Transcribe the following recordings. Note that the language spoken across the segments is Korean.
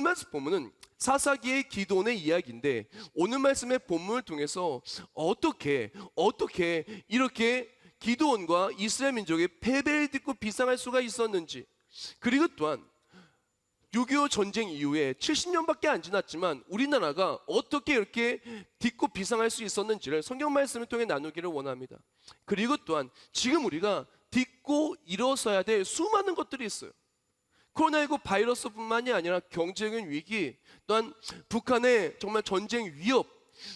말씀 본문은 사사기의 기도원의 이야기인데, 오늘 말씀의 본문을 통해서 어떻게 이렇게 기도원과 이스라엘 민족의 패배를 딛고 비상할 수가 있었는지, 그리고 또한 6.25 전쟁 이후에 70년밖에 안 지났지만 우리나라가 어떻게 이렇게 딛고 비상할 수 있었는지를 성경 말씀을 통해 나누기를 원합니다. 그리고 또한 지금 우리가 딛고 일어서야 될 수많은 것들이 있어요. 코로나19 바이러스뿐만이 아니라 경제적인 위기, 또한 북한의 정말 전쟁 위협,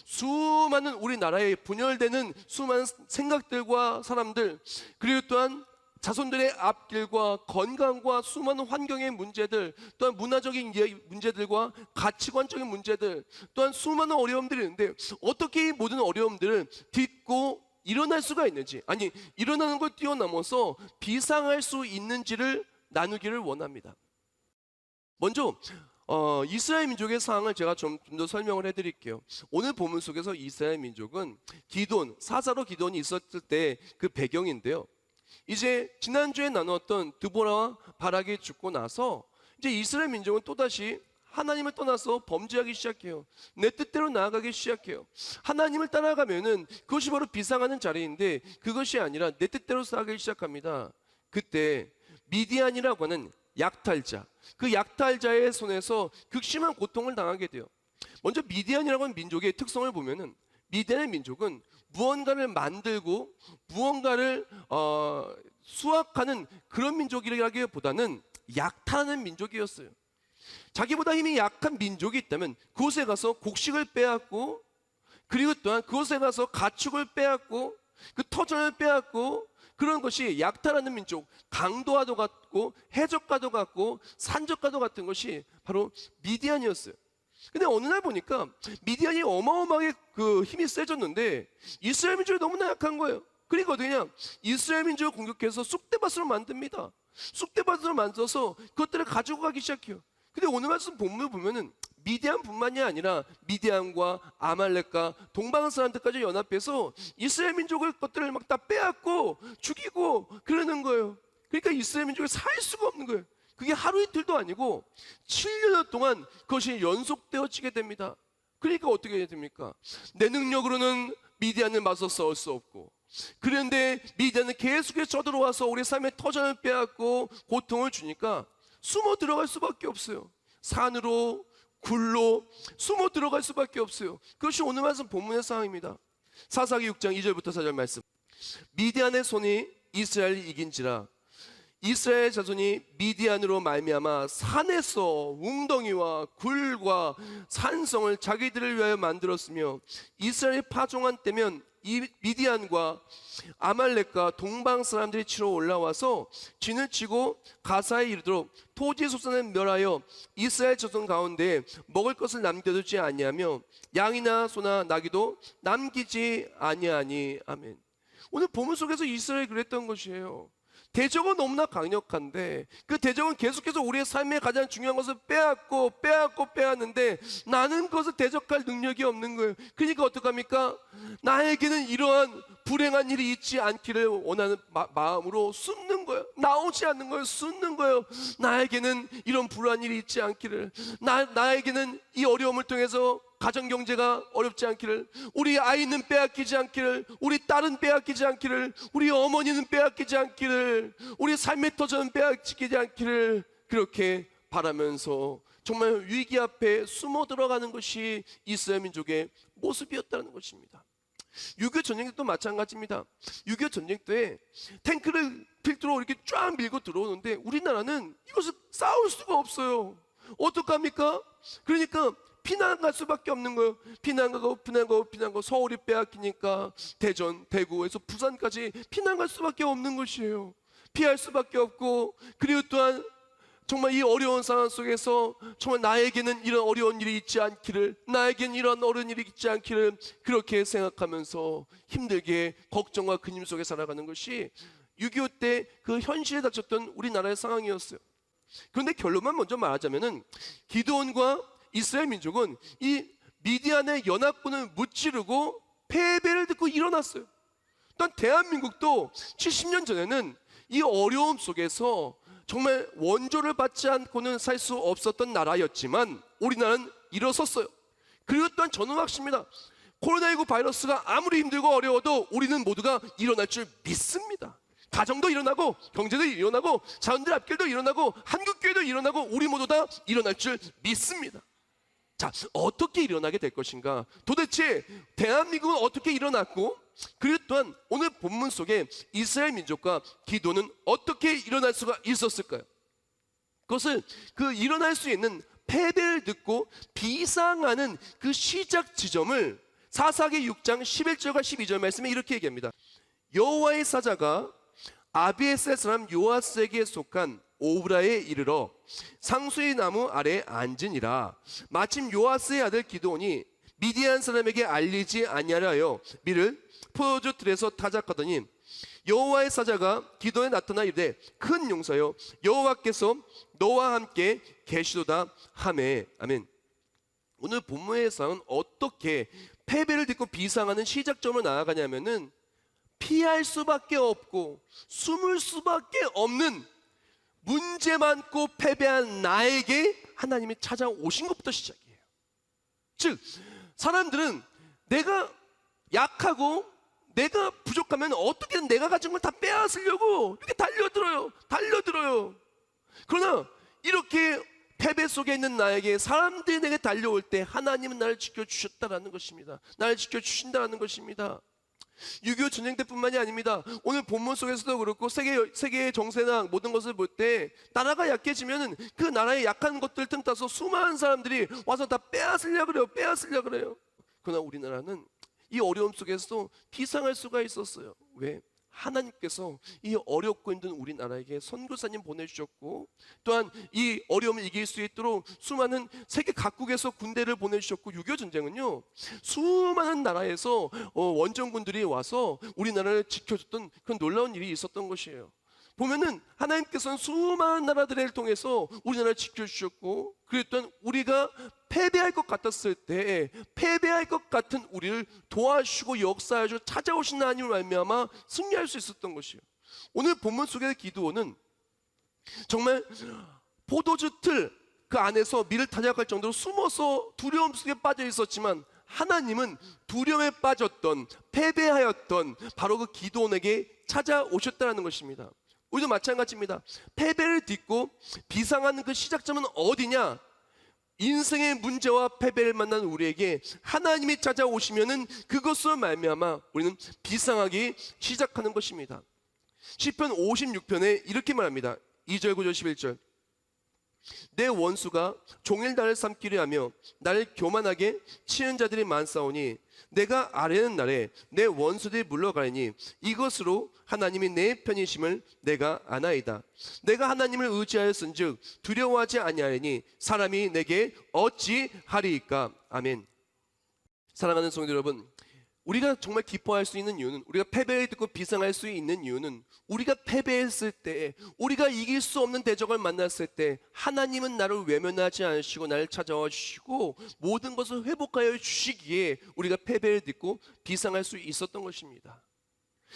수많은 우리나라에 분열되는 수많은 생각들과 사람들, 그리고 또한 자손들의 앞길과 건강과 수많은 환경의 문제들, 또한 문화적인 문제들과 가치관적인 문제들, 또한 수많은 어려움들이 있는데 어떻게 이 모든 어려움들을 딛고 일어날 수가 있는지, 아니 일어나는 걸 뛰어넘어서 비상할 수 있는지를 나누기를 원합니다. 먼저 이스라엘 민족의 상황을 제가 좀 더 설명을 해드릴게요. 오늘 본문 속에서 이스라엘 민족은 기돈, 사사로 기돈이 있었을 때 그 배경인데요. 이제 지난주에 나누었던 드보라와 바락이 죽고 나서 이제 이스라엘 민족은 또다시 하나님을 떠나서 범죄하기 시작해요. 내 뜻대로 나아가기 시작해요. 하나님을 따라가면은 그것이 바로 비상하는 자리인데 그것이 아니라 내 뜻대로 살아가기 시작합니다. 그때 미디안이라고 하는 약탈자, 그 약탈자의 손에서 극심한 고통을 당하게 돼요. 먼저 미디안이라고 하는 민족의 특성을 보면은, 미디안의 민족은 무언가를 만들고 무언가를 수확하는 그런 민족이라기보다는 약탈하는 민족이었어요. 자기보다 힘이 약한 민족이 있다면 그곳에 가서 곡식을 빼앗고, 그리고 또한 그곳에 가서 가축을 빼앗고 그 터전을 빼앗고, 그런 것이 약탈하는 민족, 강도와도 같고 해적과도 같고 산적과도 같은 것이 바로 미디안이었어요. 근데 어느 날 보니까 미디안이 어마어마하게 그 힘이 세졌는데 이스라엘 민족이 너무나 약한 거예요. 그러니까 어떻게 이스라엘 민족을 공격해서 쑥대밭으로 만듭니다. 쑥대밭으로 만들어서 그것들을 가지고 가기 시작해요. 근데 오늘 말씀 본문을 보면은 미디안뿐만이 아니라 미디안과 아말렉과 동방 사람들까지 연합해서 이스라엘 민족을 것들을 막 다 빼앗고 죽이고 그러는 거예요. 그러니까 이스라엘 민족이 살 수가 없는 거예요. 그게 하루 이틀도 아니고 7년 동안 그것이 연속되어지게 됩니다. 그러니까 어떻게 해야 됩니까? 내 능력으로는 미디안을 맞서 싸울 수 없고, 그런데 미디안은 계속해서 쳐들어와서 우리 삶의 터전을 빼앗고 고통을 주니까 숨어 들어갈 수밖에 없어요. 산으로 굴로 숨어 들어갈 수밖에 없어요. 그것이 오늘 말씀 본문의 상황입니다. 사사기 6장 2절부터 4절 말씀. 미디안의 손이 이스라엘을 이긴지라 이스라엘 자손이 미디안으로 말미암아 산에서 웅덩이와 굴과 산성을 자기들을 위하여 만들었으며, 이스라엘이 파종한 때면 이 미디안과 아말렉과 동방 사람들이 치러 올라와서 진을 치고 가사에 이르도록 토지 소산을 멸하여 이스라엘 자손 가운데 먹을 것을 남겨두지 아니하며 양이나 소나 나귀도 남기지 아니하니. 아멘. 오늘 본문 속에서 이스라엘이 그랬던 것이에요. 대적은 너무나 강력한데 그 대적은 계속해서 우리의 삶의 가장 중요한 것을 빼앗는데 나는 그것을 대적할 능력이 없는 거예요. 그러니까 어떡합니까? 나에게는 이러한 불행한 일이 있지 않기를 원하는 마음으로 숨는 거예요. 나오지 않는 거예요. 숨는 거예요. 나에게는 이런 불안한 일이 있지 않기를, 나에게는 이 어려움을 통해서 가정경제가 어렵지 않기를, 우리 아이는 빼앗기지 않기를, 우리 딸은 빼앗기지 않기를, 우리 어머니는 빼앗기지 않기를, 우리 삶의 터전은 빼앗기지 않기를 그렇게 바라면서 정말 위기 앞에 숨어 들어가는 것이 이스라엘 민족의 모습이었다는 것입니다. 6.25 전쟁 때도 마찬가지입니다. 6.25 전쟁 때 탱크를 필두로 이렇게 쫙 밀고 들어오는데 우리나라는 이것을 싸울 수가 없어요. 어떡합니까? 그러니까 피난 갈 수밖에 없는 거예요. 피난 가고 서울이 빼앗기니까 대전, 대구에서 부산까지 피난 갈 수밖에 없는 것이에요. 피할 수밖에 없고, 그리고 또한 정말 이 어려운 상황 속에서 정말 나에게는 이런 어려운 일이 있지 않기를, 나에게는 이런 어려운 일이 있지 않기를 그렇게 생각하면서 힘들게 걱정과 근심 속에 살아가는 것이 6.25 때 그 현실에 닥쳤던 우리나라의 상황이었어요. 그런데 결론만 먼저 말하자면은 기드온과 이스라엘 민족은 이 미디안의 연합군을 무찌르고 패배를 듣고 일어났어요. 또한 대한민국도 70년 전에는 이 어려움 속에서 정말 원조를 받지 않고는 살 수 없었던 나라였지만 우리나라는 일어섰어요. 그리고 또한 저는 확신입니다. 코로나19 바이러스가 아무리 힘들고 어려워도 우리는 모두가 일어날 줄 믿습니다. 가정도 일어나고 경제도 일어나고 자녀들 앞길도 일어나고 한국교회도 일어나고 우리 모두 다 일어날 줄 믿습니다. 자, 어떻게 일어나게 될 것인가? 도대체 대한민국은 어떻게 일어났고, 그리고 또한 오늘 본문 속에 이스라엘 민족과 기도는 어떻게 일어날 수가 있었을까요? 그것은 그 일어날 수 있는 패배를 듣고 비상하는 그 시작 지점을 사사기 6장 11절과 12절 말씀에 이렇게 얘기합니다. 여호와의 사자가 아비에셀 사람 요아스에게 속한 오브라에 이르러 상수의 나무 아래 앉으니라. 마침 요아스의 아들 기드온이 미디안 사람에게 알리지 아니하려 하여 밀을 포도주 틀에서 타작하더니 여호와의 사자가 기드온에 나타나 이르되 큰 용사여 여호와께서 너와 함께 계시도다 하매. 아멘. 오늘 본문에서는 어떻게 패배를 딛고 비상하는 시작점으로 나아가냐면은 피할 수밖에 없고 숨을 수밖에 없는 문제 많고 패배한 나에게 하나님이 찾아오신 것부터 시작이에요. 즉 사람들은 내가 약하고 내가 부족하면 어떻게든 내가 가진 걸 다 빼앗으려고 이렇게 달려들어요. 그러나 이렇게 패배 속에 있는 나에게 사람들이 내게 달려올 때 하나님은 나를 지켜주셨다라는 것입니다. 나를 지켜주신다는 것입니다. 6.25 전쟁 때뿐만이 아닙니다. 오늘 본문 속에서도 그렇고 세계의 정세나 모든 것을 볼 때 나라가 약해지면 그 나라의 약한 것들 틈타서 수많은 사람들이 와서 다 빼앗으려고 그래요. 그러나 우리나라는 이 어려움 속에서 비상할 수가 있었어요. 왜? 하나님께서 이 어렵고 힘든 우리나라에게 선교사님 보내주셨고 또한 이 어려움을 이길 수 있도록 수많은 세계 각국에서 군대를 보내주셨고 6.25 전쟁은요 수많은 나라에서 원정군들이 와서 우리나라를 지켜줬던 그런 놀라운 일이 있었던 것이에요. 보면은 하나님께서는 수많은 나라들을 통해서 우리나라를 지켜주셨고 그리고 또한 우리가 패배할 것 같았을 때 패배할 것 같은 우리를 도와주시고 역사하시고 찾아오신 하나님을 말미암아 승리할 수 있었던 것이에요. 오늘 본문 속의 기드온은 정말 포도주 틀 그 안에서 밀을 타작할 정도로 숨어서 두려움 속에 빠져 있었지만 하나님은 두려움에 빠졌던 패배하였던 바로 그 기드온에게 찾아오셨다는 것입니다. 우리도 마찬가지입니다. 패배를 딛고 비상하는 그 시작점은 어디냐? 인생의 문제와 패배를 만난 우리에게 하나님이 찾아오시면은 그것으로 말미암아 우리는 비상하기 시작하는 것입니다. 시편 56편에 이렇게 말합니다. 2절 9절 11절 내 원수가 종일 나를 삼키려 하며 나를 교만하게 치는 자들이 많사오니 내가 아뢰는 날에 내 원수들이 물러가리니 이것으로 하나님이 내 편이심을 내가 아나이다. 내가 하나님을 의지하였은즉 두려워하지 아니하리니 사람이 내게 어찌하리이까. 아멘. 사랑하는 성도 여러분, 우리가 정말 기뻐할 수 있는 이유는 우리가 패배를 듣고 비상할 수 있는 이유는 우리가 패배했을 때 우리가 이길 수 없는 대적을 만났을 때 하나님은 나를 외면하지 않으시고 나를 찾아와 주시고 모든 것을 회복하여 주시기에 우리가 패배를 듣고 비상할 수 있었던 것입니다.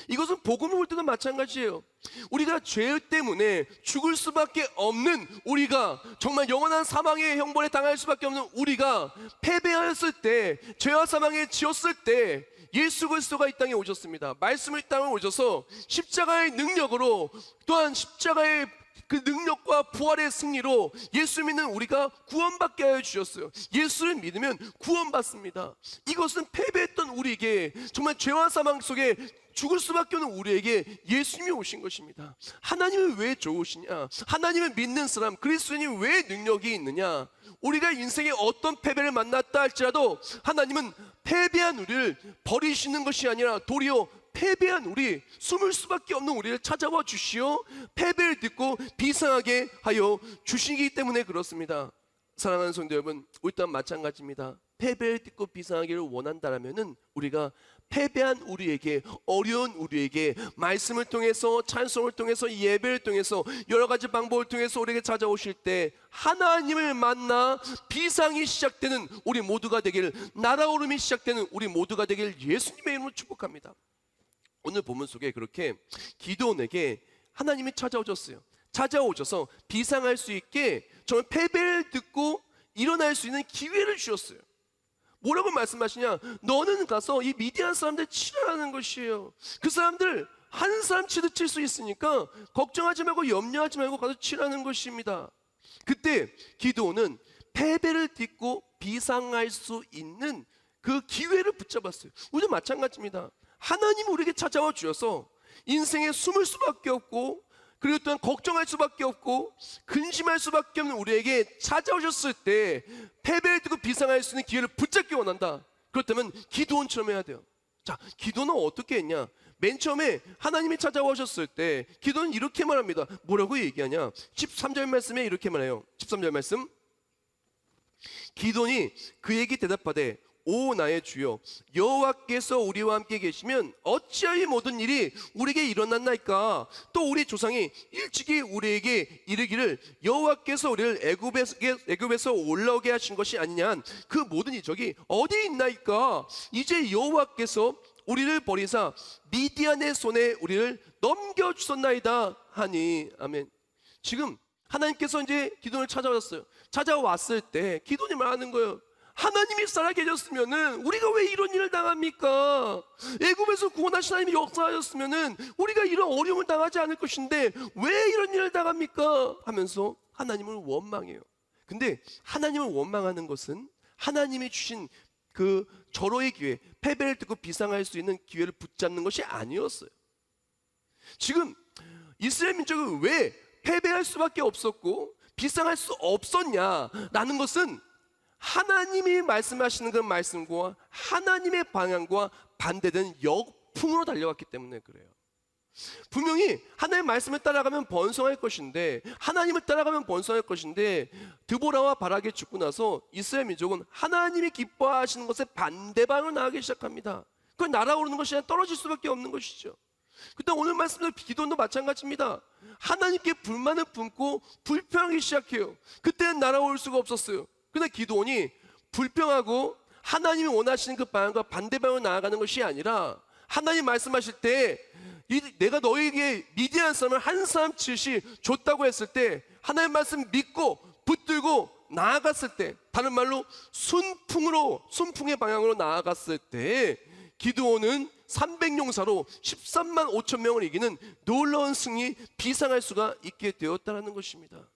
이것은 복음을 볼 때도 마찬가지예요. 우리가 죄 때문에 죽을 수밖에 없는 우리가 정말 영원한 사망의 형벌에 당할 수밖에 없는 우리가 패배하였을 때 죄와 사망에 지었을 때 예수 그리스도가 이 땅에 오셨습니다. 말씀을 이 땅에 오셔서 십자가의 능력으로 또한 십자가의 그 능력과 부활의 승리로 예수 믿는 우리가 구원받게 하여 주셨어요. 예수를 믿으면 구원받습니다. 이것은 패배했던 우리에게 정말 죄와 사망 속에 죽을 수밖에 없는 우리에게 예수님이 오신 것입니다. 하나님은 왜 좋으시냐? 하나님을 믿는 사람 그리스도인이 왜 능력이 있느냐? 우리가 인생에 어떤 패배를 만났다 할지라도 하나님은 패배한 우리를 버리시는 것이 아니라 도리어 패배한 우리, 숨을 수밖에 없는 우리를 찾아와 주시어 패배를 듣고 비상하게 하여 주시기 때문에 그렇습니다. 사랑하는 성도 여러분, 우리 또한 마찬가지입니다. 패배를 듣고 비상하기를 원한다라면은 우리가 패배한 우리에게, 어려운 우리에게 말씀을 통해서, 찬송을 통해서, 예배를 통해서, 여러 가지 방법을 통해서 우리에게 찾아오실 때 하나님을 만나 비상이 시작되는 우리 모두가 되길, 날아오름이 시작되는 우리 모두가 되길 예수님의 이름으로 축복합니다. 오늘 본문 속에 그렇게 기드온에게 하나님이 찾아오셨어요. 찾아오셔서 비상할 수 있게 정말 패배를 듣고 일어날 수 있는 기회를 주셨어요. 뭐라고 말씀하시냐? 너는 가서 이 미디안 사람들 치라는 것이에요. 그 사람들 한 사람 치듯 칠 수 있으니까 걱정하지 말고 염려하지 말고 가서 치라는 것입니다. 그때 기드온은 패배를 딛고 비상할 수 있는 그 기회를 붙잡았어요. 우리도 마찬가지입니다. 하나님이 우리에게 찾아와 주셔서 인생에 숨을 수밖에 없고, 그리고 또한 걱정할 수밖에 없고 근심할 수밖에 없는 우리에게 찾아오셨을 때 패배를 딛고 비상할 수 있는 기회를 붙잡기 원한다. 그렇다면 기드온처럼 해야 돼요. 자, 기드온은 어떻게 했냐? 맨 처음에 하나님이 찾아오셨을 때 기드온은 이렇게 말합니다. 뭐라고 얘기하냐? 13절 말씀에 이렇게 말해요. 13절 말씀. 기드온이 그에게 대답하되 오 나의 주여, 여호와께서 우리와 함께 계시면 어찌하여 모든 일이 우리에게 일어났나이까? 또 우리 조상이 일찍이 우리에게 이르기를 여호와께서 우리를 애굽에서 올라오게 하신 것이 아니냐? 그 모든 이적이 어디 있나이까? 이제 여호와께서 우리를 버리사 미디안의 손에 우리를 넘겨주셨나이다 하니. 아멘. 지금 하나님께서 이제 기드온을 찾아왔어요. 찾아왔을 때 기드온이 말하는 거예요. 하나님이 살아 계셨으면은 우리가 왜 이런 일을 당합니까? 애굽에서 구원하신 하나님이 역사하셨으면은 우리가 이런 어려움을 당하지 않을 것인데 왜 이런 일을 당합니까? 하면서 하나님을 원망해요. 근데 하나님을 원망하는 것은 하나님이 주신 그 절호의 기회, 패배를 딛고 비상할 수 있는 기회를 붙잡는 것이 아니었어요. 지금 이스라엘 민족은 왜 패배할 수밖에 없었고 비상할 수 없었냐라는 것은 하나님이 말씀하시는 그 말씀과 하나님의 방향과 반대된 역풍으로 달려왔기 때문에 그래요. 분명히 하나님의 말씀을 따라가면 번성할 것인데, 하나님을 따라가면 번성할 것인데, 드보라와 바락이 죽고 나서 이스라엘 민족은 하나님이 기뻐하시는 것에 반대 방향으로 나가기 시작합니다. 그건 날아오르는 것이 아니라 떨어질 수밖에 없는 것이죠. 그때 오늘 말씀도 기도도 마찬가지입니다. 하나님께 불만을 품고 불평하기 시작해요. 그때는 날아올 수가 없었어요. 그런데 기드온이 불평하고 하나님이 원하시는 그 방향과 반대 방향으로 나아가는 것이 아니라, 하나님 말씀하실 때 내가 너에게 미디안 사람을 한 사람 칠시 줬다고 했을 때 하나님 말씀 믿고 붙들고 나아갔을 때, 다른 말로 순풍의 방향으로 나아갔을 때 기드온은 300용사로 13만 5천 명을 이기는 놀라운 승리, 비상할 수가 있게 되었다는 것입니다.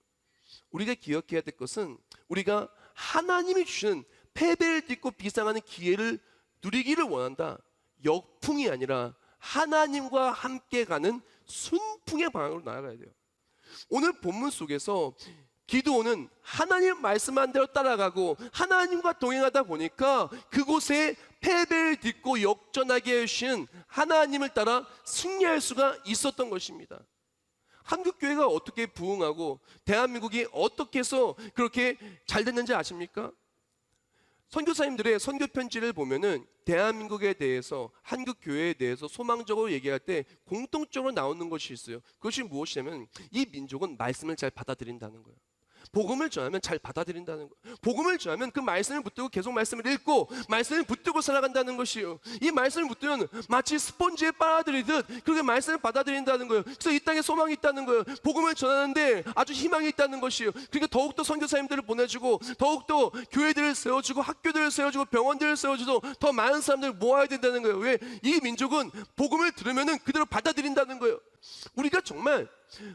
우리가 기억해야 될 것은 우리가 하나님이 주시는 패배를 딛고 비상하는 기회를 누리기를 원한다. 역풍이 아니라 하나님과 함께 가는 순풍의 방향으로 나아가야 돼요. 오늘 본문 속에서 기드온은 하나님 말씀한 대로 따라가고 하나님과 동행하다 보니까 그곳에 패배를 딛고 역전하게 해주신 하나님을 따라 승리할 수가 있었던 것입니다. 한국교회가 어떻게 부흥하고 대한민국이 어떻게 해서 그렇게 잘 됐는지 아십니까? 선교사님들의 선교 편지를 보면은 대한민국에 대해서, 한국교회에 대해서 소망적으로 얘기할 때 공통적으로 나오는 것이 있어요. 그것이 무엇이냐면 이 민족은 말씀을 잘 받아들인다는 거예요. 복음을 전하면 잘 받아들인다는 거예요. 복음을 전하면 그 말씀을 붙들고 계속 말씀을 읽고 말씀을 붙들고 살아간다는 것이에요. 이 말씀을 붙들면 마치 스펀지에 빨아들이듯 그렇게 말씀을 받아들인다는 거예요. 그래서 이 땅에 소망이 있다는 거예요. 복음을 전하는데 아주 희망이 있다는 것이에요. 그러니까 더욱더 선교사님들을 보내주고 더욱더 교회들을 세워주고 학교들을 세워주고 병원들을 세워주고 더 많은 사람들을 모아야 된다는 거예요. 왜? 이 민족은 복음을 들으면 그대로 받아들인다는 거예요. 우리가 정말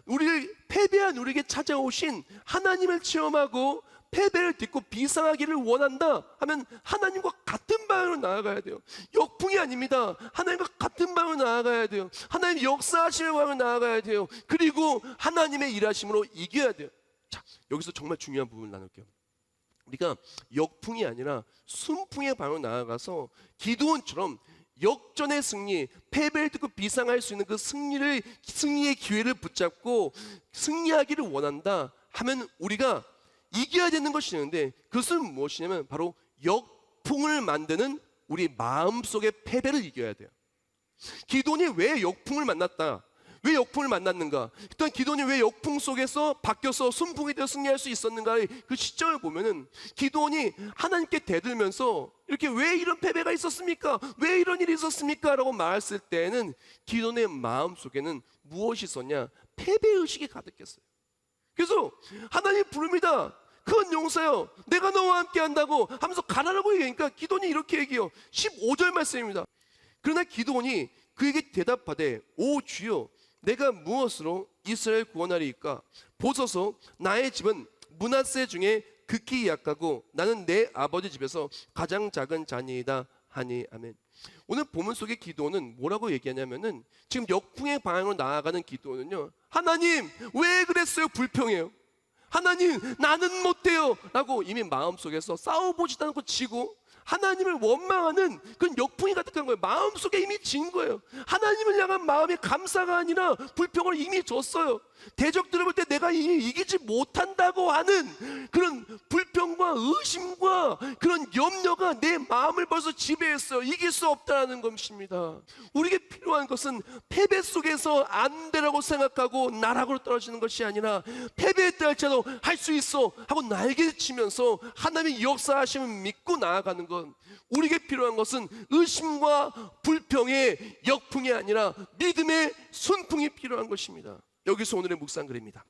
우리를 패배한 우리에게 찾아오신 하나님을 체험하고 패배를 딛고 비상하기를 원한다 하면 하나님과 같은 방향으로 나아가야 돼요. 역풍이 아닙니다. 하나님과 같은 방향으로 나아가야 돼요. 하나님 역사하시는 방향으로 나아가야 돼요. 그리고 하나님의 일하심으로 이겨야 돼요. 자, 여기서 정말 중요한 부분을 나눌게요. 우리가 역풍이 아니라 순풍의 방향으로 나아가서 기드온처럼 역전의 승리, 패배를 딛고 비상할 수 있는 그 승리의 기회를 붙잡고 승리하기를 원한다 하면 우리가 이겨야 되는 것이 있는데, 그것은 무엇이냐면 바로 역풍을 만드는 우리 마음속의 패배를 이겨야 돼요. 기드온이 왜 역풍을 만났다? 왜 역풍을 만났는가? 일단 기드온이 왜 역풍 속에서 바뀌어서 순풍이 되어 승리할 수 있었는가의 그 시점을 보면은 기드온이 하나님께 대들면서 이렇게 왜 이런 패배가 있었습니까? 왜 이런 일이 있었습니까? 라고 말했을 때는 기드온의 마음속에는 무엇이 있었냐? 패배의식이 가득했어요. 그래서 하나님 부릅니다. 큰 용사여, 내가 너와 함께 한다고 하면서 가라라고 얘기하니까 기도원이 이렇게 얘기해요. 15절 말씀입니다. 그러나 기도원이 그에게 대답하되, 오 주여, 내가 무엇으로 이스라엘 구원하리이까? 보소서, 나의 집은 므낫세 중에 극히 약하고 나는 내 아버지 집에서 가장 작은 자니이다 하니. 아멘. 오늘 본문 속의 기도는 뭐라고 얘기하냐면은, 지금 역풍의 방향으로 나아가는 기도는요, 하나님 왜 그랬어요? 불평해요. 하나님 나는 못해요 라고 이미 마음속에서 싸워보지도 않고 지고 하나님을 원망하는 그런 역풍이 가득한 거예요. 마음속에 이미 진 거예요. 하나님을 향한 마음의 감사가 아니라 불평을 이미 줬어요. 대적들을 볼 때 내가 이기지 못한다고 하는 그런 불평과 의심과 그런 염려가 내 마음을 벌써 지배했어요. 이길 수 없다는 것입니다. 우리에게 필요한 것은 패배 속에서 안 되라고 생각하고 나락으로 떨어지는 것이 아니라, 패배했다 할지라도 할 수 있어 하고 날개를 치면서 하나님의 역사하심을 믿고 나아가는 것. 우리에게 필요한 것은 의심과 불평의 역풍이 아니라 믿음의 순풍이 필요한 것입니다. 여기서 오늘의 묵상글입니다.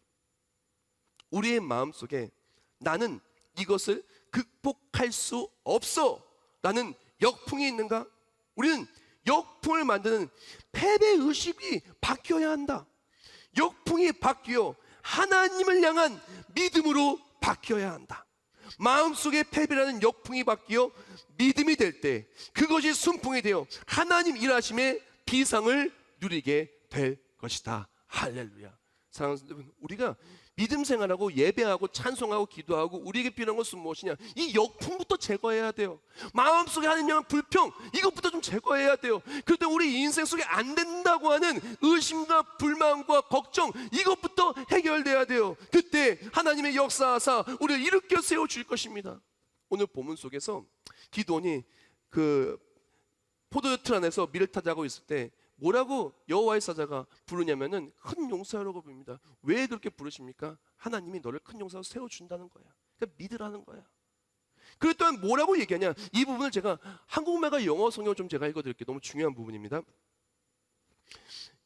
우리의 마음속에 나는 이것을 극복할 수 없어 라는 역풍이 있는가? 우리는 역풍을 만드는 패배의식이 바뀌어야 한다. 역풍이 바뀌어 하나님을 향한 믿음으로 바뀌어야 한다. 마음속에 패배라는 역풍이 바뀌어 믿음이 될 때 그것이 순풍이 되어 하나님 일하심의 비상을 누리게 될 것이다. 할렐루야. 사랑하는 여러분, 우리가 믿음 생활하고 예배하고 찬송하고 기도하고 우리에게 필요한 것은 무엇이냐? 이 역풍부터 제거해야 돼요. 마음속에 하나님 향한 불평, 이것부터 좀 제거해야 돼요. 그럴 때 우리 인생 속에 안 된다고 하는 의심과 불만과 걱정, 이것부터 해결돼야 돼요. 그때 하나님의 역사하사 우리를 일으켜 세워줄 것입니다. 오늘 본문 속에서 기도원이 그 포도주 틀 안에서 밀을 타자고 있을 때 뭐라고 여호와의 사자가 부르냐면은 큰 용사라고 부릅니다. 왜 그렇게 부르십니까? 하나님이 너를 큰 용사로 세워준다는 거야. 그러니까 믿으라는 거야. 그리고 또한 뭐라고 얘기하냐? 이 부분을 제가 한국말과 영어 성경을 좀 제가 읽어드릴게요. 너무 중요한 부분입니다.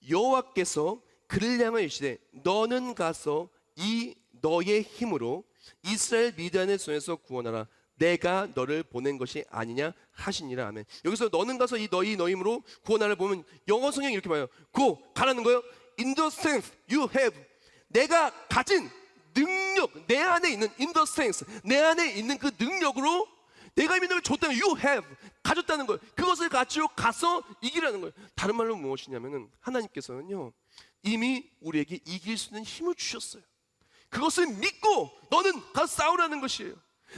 여호와께서 그를 향하여 이르시되 너는 가서 이 너의 힘으로 이스라엘 미디안의 손에서 구원하라. 내가 너를 보낸 것이 아니냐 하시니라. 아멘. 여기서 너는 가서 이 너희 힘으로 구원하라 보면 영어 성경이 이렇게 봐요. Go, 가라는 거예요. In the strength you have. 내가 가진 능력, 내 안에 있는 in the strength, 내 안에 있는 그 능력으로 내가 이미 너를 줬다는 you have, 가졌다는 거예요. 그것을 가지고 가서 이기라는 거예요. 다른 말로 무엇이냐면은 하나님께서는요 이미 우리에게 이길 수 있는 힘을 주셨어요. 그것을 믿고 너는 가서 싸우라는 것이에요.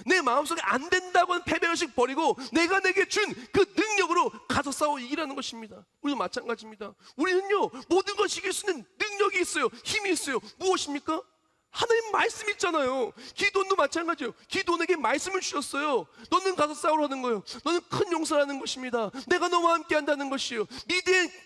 내 마음속에 안 된다고 하는 패배의식 버리고 내가 내게 준 그 능력으로 가서 싸워 이기라는 것입니다. 우리도 마찬가지입니다. 우리는요 모든 것을 이길 수 있는 능력이 있어요. 힘이 있어요. 무엇입니까? 하나님 말씀 있잖아요. 기도원도 마찬가지예요. 기도원에게 말씀을 주셨어요. 너는 가서 싸우라는 거예요. 너는 큰 용사라는 것입니다. 내가 너와 함께 한다는 것이에요.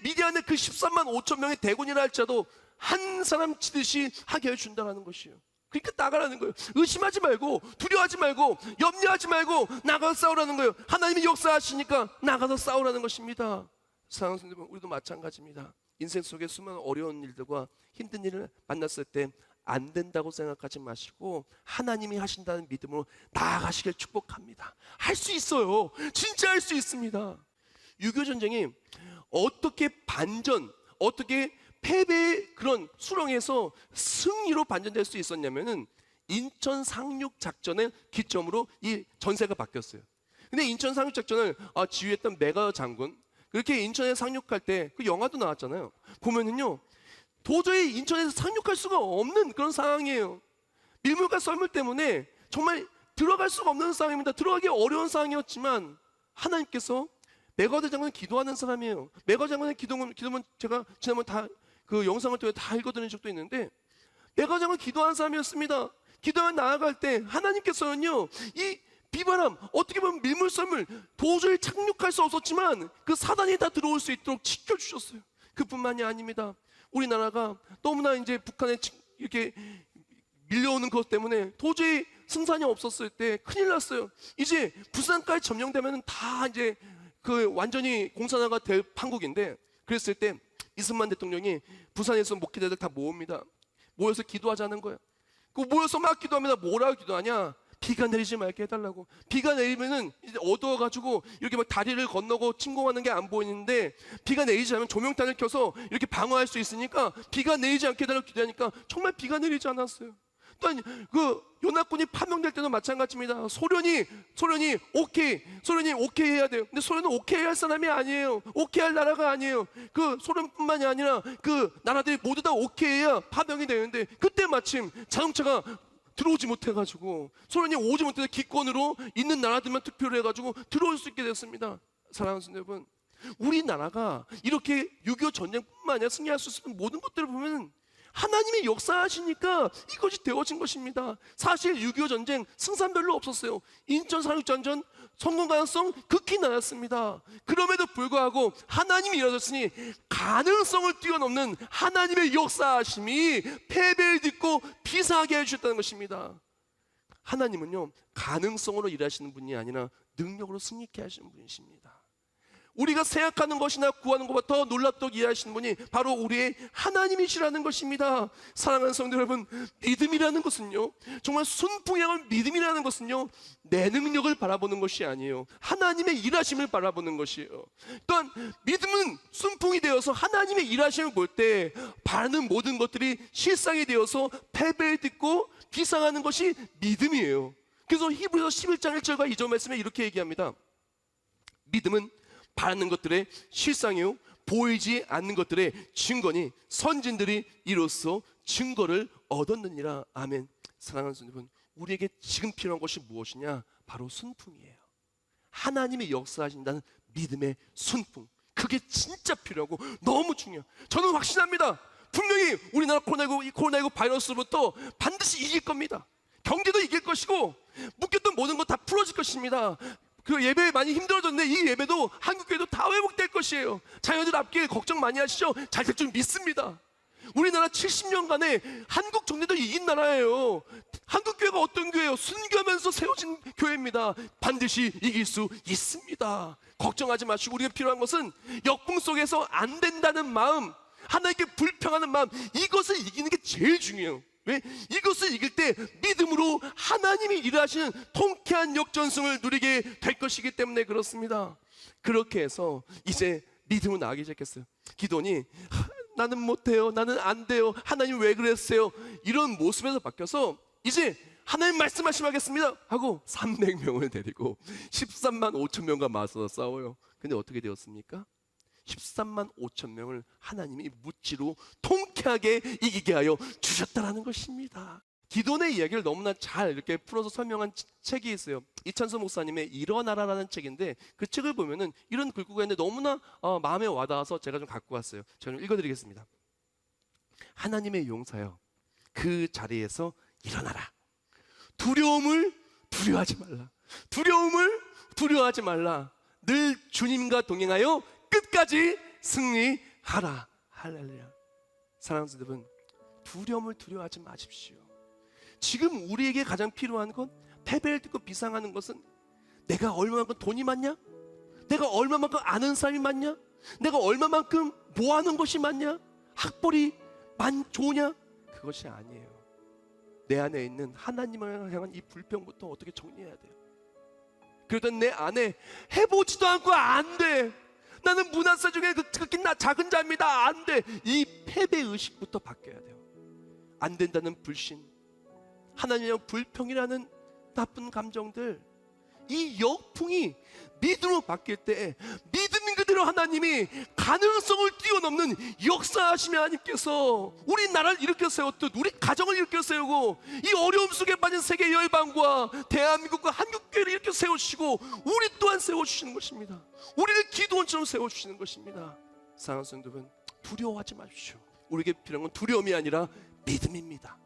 미디안의 그 13만 5천 명의 대군이라 할지라도 한 사람 치듯이 하게 해준다는 것이에요. 그러니까 나가라는 거예요. 의심하지 말고 두려워하지 말고 염려하지 말고 나가서 싸우라는 거예요. 하나님이 역사하시니까 나가서 싸우라는 것입니다. 사랑하는 여러분, 우리도 마찬가지입니다. 인생 속에 수많은 어려운 일들과 힘든 일을 만났을 때 안 된다고 생각하지 마시고 하나님이 하신다는 믿음으로 나아가시길 축복합니다. 할 수 있어요. 진짜 할 수 있습니다. 6.25 전쟁이 어떻게 어떻게 패배의 그런 수렁에서 승리로 반전될 수 있었냐면은 인천 상륙 작전의 기점으로 이 전세가 바뀌었어요. 근데 인천 상륙 작전을 지휘했던 메가 장군, 그렇게 인천에 상륙할 때 그 영화도 나왔잖아요. 보면은요 도저히 인천에서 상륙할 수가 없는 그런 상황이에요. 밀물과 썰물 때문에 정말 들어갈 수가 없는 상황입니다. 들어가기 어려운 상황이었지만 하나님께서 메가드 장군은 기도하는 사람이에요. 메가드 장군의 기도문 제가 지난번 다 그 영상을 통해 다 읽어드린 적도 있는데 메가드 장군은 기도하는 사람이었습니다. 기도하며 나아갈 때 하나님께서는요 이 비바람, 어떻게 보면 밀물 썰물 도저히 착륙할 수 없었지만 그 사단이 다 들어올 수 있도록 지켜주셨어요. 그뿐만이 아닙니다. 우리나라가 너무나 이제 북한에 이렇게 밀려오는 것 때문에 도저히 승산이 없었을 때 큰일 났어요. 이제 부산까지 점령되면 다 이제 그 완전히 공산화가 될 판국인데, 그랬을 때 이승만 대통령이 부산에서 목회자들 다 모읍니다. 모여서 기도하자는 거예요. 그 모여서 막 기도합니다. 뭐라고 기도하냐? 비가 내리지 말게 해달라고. 비가 내리면은 이제 어두워가지고 이렇게 막 다리를 건너고 침공하는 게 안 보이는데, 비가 내리지 않으면 조명탄을 켜서 이렇게 방어할 수 있으니까 비가 내리지 않게 해달라고 기도하니까 정말 비가 내리지 않았어요. 또한 그 연합군이 파병될 때도 마찬가지입니다. 소련이 오케이 해야 돼요. 근데 소련은 오케이 할 사람이 아니에요. 오케이 할 나라가 아니에요. 그 소련뿐만이 아니라 그 나라들이 모두 다 오케이 해야 파병이 되는데, 그때 마침 자동차가 들어오지 못해가지고 소련이 오지 못해서 기권으로 있는 나라들만 투표를 해가지고 들어올 수 있게 됐습니다. 사랑하는 성도 여러분, 우리나라가 이렇게 6.25 전쟁뿐만 아니라 승리할 수 있는 모든 것들을 보면 하나님이 역사하시니까 이것이 되어진 것입니다. 사실 6.25 전쟁 승산 별로 없었어요. 인천 상륙전전 성공 가능성 극히 낮았습니다. 그럼에도 불구하고 하나님이 일하셨으니 가능성을 뛰어넘는 하나님의 역사하심이 패배를 딛고 비상하게 해주셨다는 것입니다. 하나님은요, 가능성으로 일하시는 분이 아니라 능력으로 승리케 하시는 분이십니다. 우리가 생각하는 것이나 구하는 것보다 더 놀랍도록 이해하시는 분이 바로 우리의 하나님이시라는 것입니다. 사랑하는 성도 여러분, 믿음이라는 것은요, 정말 순풍향한 믿음이라는 것은요, 내 능력을 바라보는 것이 아니에요. 하나님의 일하심을 바라보는 것이에요. 또한 믿음은 순풍이 되어서 하나님의 일하심을 볼 때 바라는 모든 것들이 실상이 되어서 패배를 딛고 비상하는 것이 믿음이에요. 그래서 히브리서 11장 1절과 2절 말씀에 이렇게 얘기합니다. 믿음은 바라는 것들의 실상이요, 보이지 않는 것들의 증거니 선진들이 이로써 증거를 얻었느니라. 아멘. 사랑하는 성도분, 우리에게 지금 필요한 것이 무엇이냐? 바로 순풍이에요. 하나님의 역사하신다는 믿음의 순풍, 그게 진짜 필요하고 너무 중요해요. 저는 확신합니다. 분명히 우리나라 코로나19 바이러스로부터 반드시 이길 겁니다. 경제도 이길 것이고 묶였던 모든 것 다 풀어질 것입니다. 그 예배 많이 힘들어졌는데 이 예배도 한국교회도 다 회복될 것이에요. 자녀들 앞길 걱정 많이 하시죠? 잘 될 줄 믿습니다. 우리나라 70년간에 한국 정례도 이긴 나라예요. 한국교회가 어떤 교회예요? 순교하면서 세워진 교회입니다. 반드시 이길 수 있습니다. 걱정하지 마시고, 우리가 필요한 것은 역풍 속에서 안 된다는 마음, 하나님께 불평하는 마음, 이것을 이기는 게 제일 중요해요. 왜? 이것을 이길 때 믿음으로 하나님이 일하시는 통쾌한 역전승을 누리게 될 것이기 때문에 그렇습니다. 그렇게 해서 이제 믿음은 나기 시작했어요. 기도니 나는 못해요, 나는 안 돼요, 하나님 왜 그랬어요, 이런 모습에서 바뀌어서 이제 하나님 말씀하시겠습니다 하고 300명을 데리고 13만 5천 명과 맞서서 싸워요. 근데 어떻게 되었습니까? 13만 5천 명을 하나님이 무찌로 통쾌하게 이기게 하여 주셨다라는 것입니다. 기도의 이야기를 너무나 잘 이렇게 풀어서 설명한 책이 있어요. 이찬수 목사님의 일어나라라는 책인데, 그 책을 보면은 이런 글귀가 있는데 너무나 마음에 와닿아서 제가 좀 갖고 왔어요. 제가 좀 읽어드리겠습니다. 하나님의 용사여, 그 자리에서 일어나라. 두려움을 두려워하지 말라. 두려움을 두려워하지 말라. 늘 주님과 동행하여 끝까지 승리하라. 할렐루야. 사랑하는 여러분, 두려움을 두려워하지 마십시오. 지금 우리에게 가장 필요한 건, 패배를 딛고 비상하는 것은 내가 얼마만큼 돈이 많냐? 내가 얼마만큼 아는 사람이 많냐? 내가 얼마만큼 모아놓은 것이 많냐? 학벌이 좋으냐? 그것이 아니에요. 내 안에 있는 하나님을 향한 이 불평부터 어떻게 정리해야 돼요. 그러던 내 안에 해보지도 않고 안 돼, 나는 문화사 중에 그렇게 작은 자입니다, 안 돼, 이 패배의식부터 바뀌어야 돼요. 안 된다는 불신, 하나님의 불평이라는 나쁜 감정들, 이 역풍이 믿음으로 바뀔 때 믿음인 그대로 하나님이 가능성을 뛰어넘는 역사하시며, 하나님께서 우리나라를 일으켜 세웠듯 우리 가정을 일으켜 세우고 이 어려움 속에 빠진 세계 열방과 대한민국과 한국교회를 일으켜 세우시고 우리 또한 세워주시는 것입니다. 우리를 기도원처럼 세워주시는 것입니다. 사랑하는 성도분, 두려워하지 마십시오. 우리에게 필요한 건 두려움이 아니라 믿음입니다.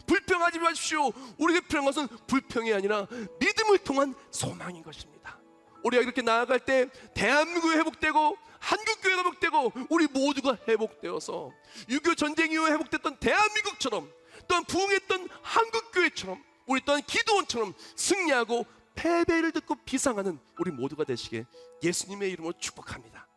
불평하지 마십시오. 우리에게 필요한 것은 불평이 아니라 믿음을 통한 소망인 것입니다. 우리가 이렇게 나아갈 때 대한민국이 회복되고 한국교회가 회복되고 우리 모두가 회복되어서 6.25 전쟁 이후에 회복됐던 대한민국처럼, 또한 부흥했던 한국교회처럼, 우리 또한 기도원처럼 승리하고 패배를 듣고 비상하는 우리 모두가 되시게 예수님의 이름으로 축복합니다.